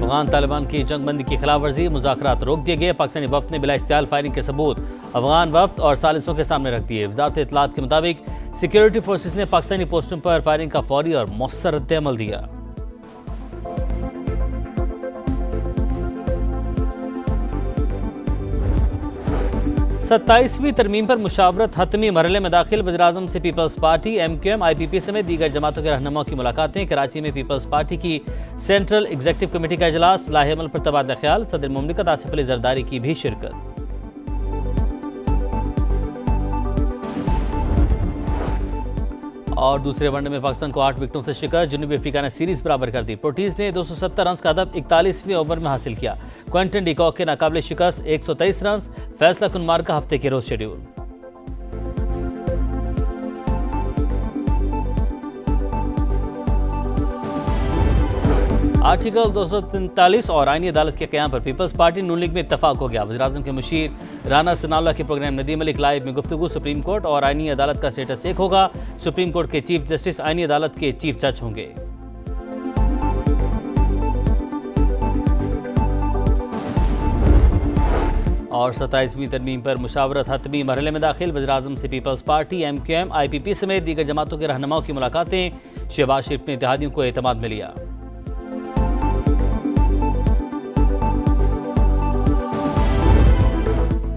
अफगान तालिबान की जंगबंदी की खिलाफ वर्जी, मुज़ाकरात रोक दिए गए। पाकिस्तानी वफ्द ने बिला इश्तियाल फायरिंग के सबूत अफगान वफ्द और सालिसों के सामने रख दिए। वजारत इत्तलात के मुताबिक सिक्योरिटी फोर्सेस ने पाकिस्तानी पोस्टों पर फायरिंग का फौरी और मौसर रद्द-ए-अमल दिया। 27वीं तरमीम पर मुशावरत हतमी मरहले में दाखिल। वज़ीर-ए-आज़म से पीपल्स पार्टी, MQM, IPP समेत दीगर जमातों के रहनुमाओं की मुलाकातें। कराची में पीपल्स पार्टी की सेंट्रल एग्जीक्यूटिव कमेटी का इजलास। लाहे-अमल पर तबादला ख्याल। सदर मुमलिकत आसिफ अली जरदारी की भी शिरकत। और दूसरे वनडे में पाकिस्तान को 8 विकेटों से शिकस्त। जनूबी अफ्रीका ने सीरीज बराबर कर दी। पोर्टीज ने 270 रन का अदब 41वें ओवर में हासिल किया। क्विंटन डिकॉक के नाकाबिले शिकस्त 123 रन। फैसला कुन मार का हफ्ते के रोज शेड्यूल। आर्टिकल 243 और आईनी अदालत के क़याम पर पीपल्स पार्टी नून लीग में इत्तफाक हो गया। वज़ीर-ए-आज़म के मुशीर राना सनाउल्लाह के प्रोग्राम नदीम मलिक लाइव में गुफ्तगू। सुप्रीम कोर्ट और आईनी अदालत का स्टेटस एक होगा। सुप्रीम कोर्ट के चीफ जस्टिस आईनी अदालत के चीफ जज होंगे। और 27वीं तरमीम पर मुशावरत हतमी मरहले में दाखिल। वज़ीर-ए-आज़म से पीपल्स पार्टी, MQM, IPP समेत दीगर जमातों के रहनुमाओं की मुलाकातें। शहबाज शरीफ ने इत्तेहादियों को एतमाद में लिया।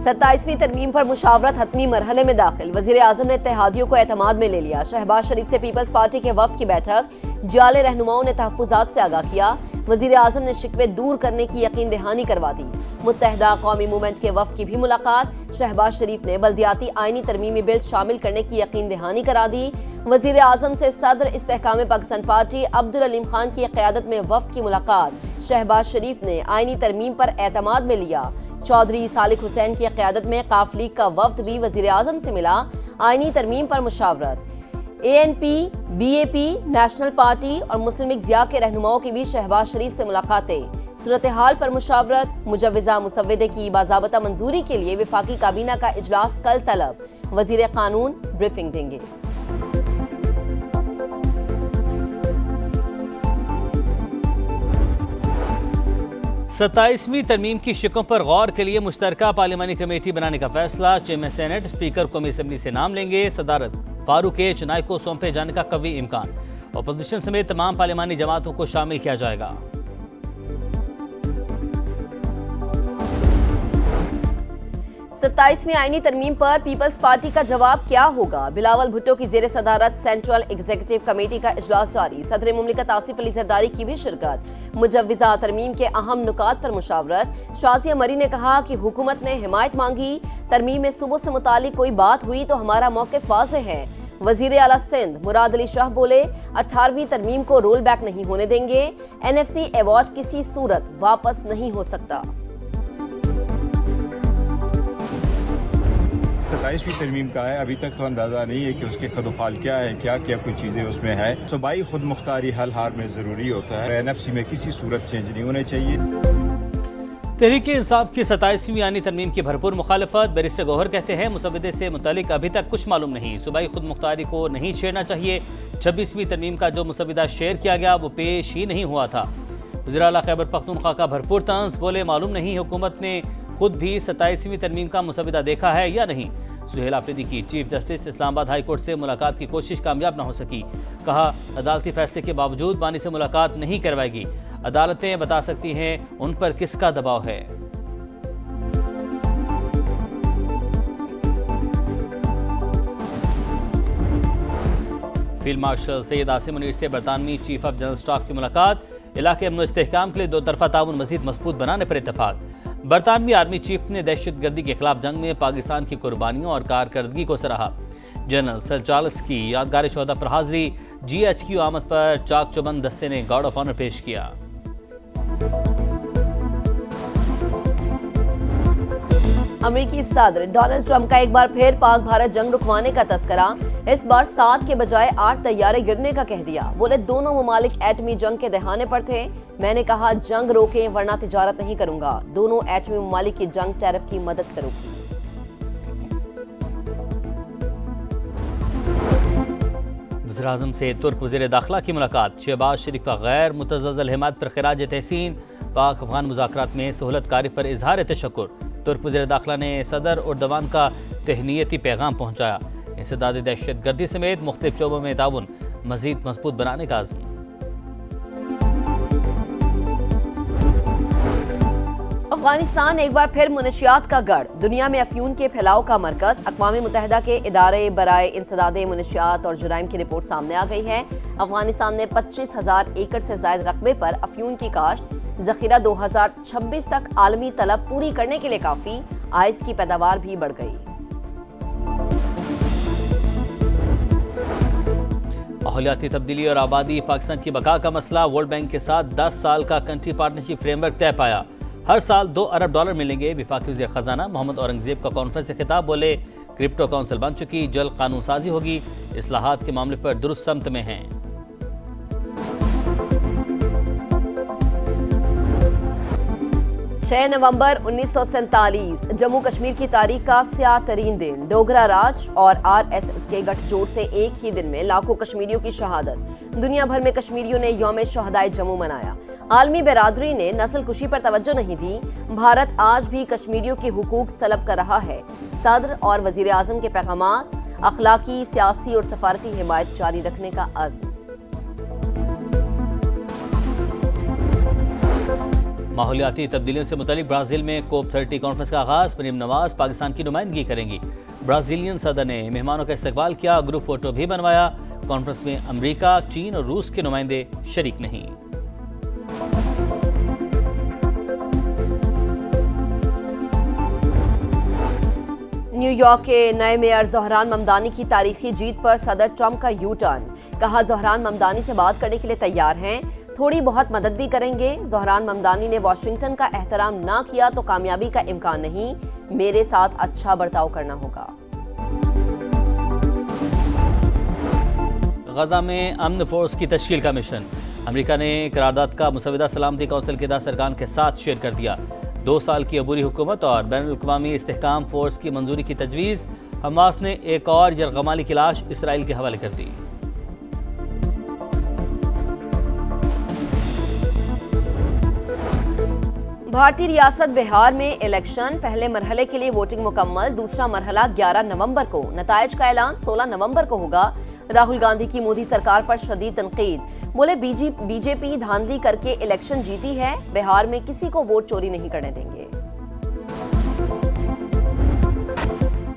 27वीं तरमीम पर मुशावरत हतमी मरहले में दाखिल। वज़ीर-ए-आज़म ने इत्तेहादियों को एतमाद में ले लिया। शहबाज शरीफ से पीपल्स पार्टी के वफ्द की बैठक। जाले रहनुमाओं ने तहफ़्फ़ुज़ात से आगाह किया। वज़ीर-ए-आज़म ने शिकवे दूर करने की यकीन दहानी करवा दी। मुत्तहिदा कौमी मूवमेंट के वफ्द की भी मुलाकात। शहबाज शरीफ ने बल्दियाती आईनी तरमीमी बिल शामिल करने की यकीन दहानी करा दी। वज़ीर-ए-आज़म से सदर इस्तेहकाम पाकिस्तान पार्टी अब्दुल अलीम खान की क़यादत में वफ्द की मुलाकात। शहबाज शरीफ ने आईनी तरमीम पर एतमाद में लिया। चौधरी सालिक हुसैन की क़यादत में काफ लीग का वफ्द भी वज़ीर-ए-आज़म से मिला। आईनी तरमीम पर मुशावरत। ANP, BAP, नेशनल पार्टी और मुस्लिम लीग ज़िया के रहनुमाओं की भी शहबाज शरीफ से मुलाकातें। सूरत हाल पर मुशावरत। मुजव्विज़ा मुसव्वदे की बाज़ाबता मंजूरी के लिए वफाकी काबीना का इजलास कल तलब। वज़ीर कानून ब्रीफिंग देंगे। सत्ताईसवीं तरमीम की शिकों पर गौर के लिए मुश्तरका पार्लिमानी कमेटी बनाने का फैसला। चेयरमैन सेनेट स्पीकर कौमी असम्बली से नाम लेंगे। सदारत फारूक एच नाइक को सौंपे जाने का कवी इम्कान। अपोजिशन समेत तमाम पार्लिमानी जमातों को शामिल किया जाएगा। 27वीं आईनी तरमीम पर पीपल्स पार्टी का जवाब क्या होगा? बिलावल भुट्टो की जेर सदारत सेंट्रल एग्जीक्यूटिव कमेटी का इजलास जारी। सदर मुमलिकत आसिफ अली जरदारी की भी शिरकत। मुजव्विज़ा तरमीम के अहम नुकात पर मुशावरत। शाज़िया मरी ने कहा कि हुकूमत ने हिमायत मांगी, तरमीम में सुबह से मुतालिक कोई बात हुई तो हमारा मौक़िफ़ वाज़ेह है। वज़ीर आला सिंध मुराद अली शाह बोले 18वीं तरमीम को रोल बैक नहीं होने देंगे। NFC अवार्ड किसी सूरत वापस नहीं हो सकता। 27वीं तरमीम का है, अभी तक तो अंदाज़ा नहीं है कि उसके खदोफाल क्या है, क्या क्या कुछ चीज़ें उसमें है। सूबाई खुद मुख्तारी हल हाल में ज़रूरी होता है। NFC में किसी सूरत चेंज नहीं होने चाहिए। तहरीक इंसाफ की 27वीं आईनी तरमीम की भरपूर मुखालफत। बैरिस्टर गौहर कहते हैं मुसव्वदे से मुतालिक अभी तक कुछ मालूम नहीं। सूबाई खुद मुख्तारी को नहीं छेड़ना चाहिए। 26वीं तरमीम का जो मुसव्वदा शेयर किया गया वो पेश ही नहीं हुआ था। वज़ीर आला खैबर पख्तूनख्वा का भरपूर तंज, बोले मालूम नहीं हुकूमत ने खुद भी 27वीं तरमीम का मुसव्वदा देखा है या नहीं। सुहेल आफरीदी की chief justice Islamabad high court से मुलाकात की कोशिश कामयाब न हो सकी। कहा अदालती फैसले के बावजूद बानी से मुलाकात नहीं करवाएगी। अदालतें बता सकती हैं उन पर किसका दबाव है। फील्ड मार्शल सैयद आसिम मुनीर से बरतानवी चीफ ऑफ जनरल स्टाफ की मुलाकात। इलाके अमन इस्तेहकाम के लिए दो तरफा ताउन मजीद मजबूत बनाने पर इत्तफाक। बरतानवी आर्मी चीफ ने दहशतगर्दी के खिलाफ जंग में पाकिस्तान की कुर्बानियों और कारकर्दगी को सराहा। जनरल सर चार्ल्स की यादगार शोहदा पर हाजिरी। GHQ आमद पर चाक चौबंद दस्ते ने गार्ड ऑफ ऑनर पेश किया। अमेरिकी सदर डोनाल्ड ट्रंप का एक बार फिर पाक भारत जंग रुकवाने का तस्करा। इस बार 7 के बजाय 8 तैयारे गिरने का कह दिया। बोले दोनों ममालिक एटमी जंग के दहाने पर थे। मैंने कहा जंग रोकें वरना तिजारत नहीं करूंगा। दोनों एटमी ममालिक की जंग टैरिफ की मदद से रोकी। वज़ीर-ए-आज़म से तुर्क वज़ीर दाखिला की मुलाकात। शहबाज शरीफ का गैर मुतज़्ज़ल हिमायत पर खिराज तहसीन। पाक अफगान मुज़ाकरात में सहूलतकारी पर इजहार तशक्कुर। तुर्क वज़ीर दाखिला ने सदर उर्दवान का तहनीती पैगाम पहुँचाया। इंसदाद दहशतगर्दी समेत मुख्तलिफ शोबों में ताउन मज़ीद मजबूत बनाने का आज़म। अफगानिस्तान एक बार फिर मुनशियात का गढ़, दुनिया में अफ्यून के फैलाव का मरकज। अक़वाम मुत्तहिदा के इदारे बराए इंसदाद मुनशियात और जुराइम की रिपोर्ट सामने आ गई है। अफगानिस्तान ने 25,000 एकड़ से ज़ायद रकबे पर अफ्यून की काश्त, ज़ख़ीरा 2026 तक आलमी तलब पूरी करने के लिए काफ़ी। आइस की पैदावार भी बढ़ गई। माहौलियाती तब्दीली और आबादी पाकिस्तान की बका का मसला। वर्ल्ड बैंक के साथ 10 साल का कंट्री पार्टनरशिप फ्रेमवर्क तय पाया। हर साल $2 अरब मिलेंगे। वफाकी वज़ीर ख़जाना मोहम्मद औरंगज़ेब का कॉन्फ्रेंस से खिताब, बोले क्रिप्टो काउंसिल बन चुकी, जल्द कानून साजी होगी, इस्लाहात के मामले पर दुरुस्त समत में हैं। 6 नवंबर 1947 जम्मू कश्मीर की तारीख का स्याह तरीन दिन। डोगरा राज और RSS के गठजोड़ से एक ही दिन में लाखों कश्मीरियों की शहादत। दुनिया भर में कश्मीरियों ने यौम शहदाए जम्मू मनाया। आलमी बिरादरी ने नस्ल कुशी पर तवज्जो नहीं दी। भारत आज भी कश्मीरियों के हुकूक तलब कर रहा है। सदर और वजीर आजम के पैगामात, अखलाकी, सियासी और सफारती हिमायत जारी रखने का अज़्म। माहौलियाती तब्दीलियों से मुतालिक ब्राज़ील में COP30 कॉन्फ्रेंस का आगाज़। मरीम नवाज पाकिस्तान की नुमाइंदगी करेंगी। ब्राज़ीलियन सदर ने मेहमानों का इस्तकबाल किया, ग्रुप फोटो भी बनवाया। कॉन्फ्रेंस में अमरीका, चीन और रूस के नुमाइंदे शरीक नहीं। न्यूयॉर्क के नए मेयर ज़ोहरान ममदानी की तारीखी जीत पर सदर ट्रंप का यू टर्न। कहा ज़ोहरान ममदानी से बात करने के लिए तैयार हैं, थोड़ी बहुत मदद भी करेंगे। ज़ोहरान ममदानी ने वाशिंगटन का एहतराम ना किया तो कामयाबी का इम्कान नहीं, मेरे साथ अच्छा बर्ताव करना होगा। गजा में अमन फोर्स की तश्कील का मिशन। अमेरिका ने करारदाद का मुसवदा सलामती कौंसिल के 10 अरकान के साथ शेयर कर दिया। 2 साल की अबूरी हुकूमत और बैनुल-अक़वामी इस्तेहकाम फोर्स की मंजूरी की तजवीज़। हमास ने एक और यरगमाली की लाश इसराइल के हवाले कर दी। भारतीय रियासत बिहार में इलेक्शन, पहले मरहले के लिए वोटिंग मुकम्मल। दूसरा मरहला 11 नवंबर को, नताइज का ऐलान 16 नवंबर को होगा। राहुल गांधी की मोदी सरकार पर शदीद तनकीद, बोले बीजेपी धांधली करके इलेक्शन जीती है, बिहार में किसी को वोट चोरी नहीं करने देंगे।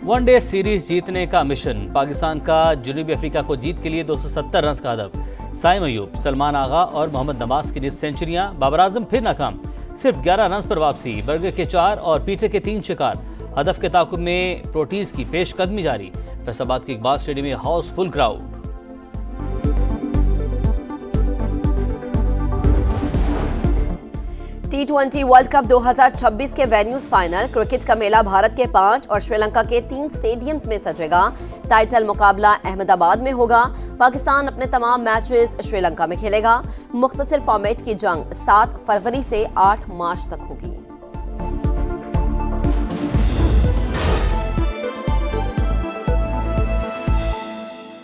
वनडे सीरीज जीतने का मिशन। पाकिस्तान का जनूबी अफ्रीका को जीत के लिए 270 रन का हदफ। साइम अयूब, सलमान आगा और मोहम्मद नवाज की निस्फ सेंचुरियां। बाबर आजम फिर नाकाम, सिर्फ 11 रन पर वापसी। बर्गर के 4 और पीटे के 3 शिकार। हदफ के ताकुब में प्रोटीज की पेशकदमी जारी। फैसलाबाद के इकबाल स्टेडियम में Housefull crowd. T20 world cup 2026 के वेन्यूज फाइनल। क्रिकेट का मेला भारत के 5 और श्रीलंका के 3 स्टेडियम्स में सजेगा। टाइटल मुकाबला अहमदाबाद में होगा। पाकिस्तान अपने तमाम मैचेस श्रीलंका में खेलेगा। मुख्तसर फॉर्मेट की जंग 7 फरवरी से 8 मार्च तक होगी।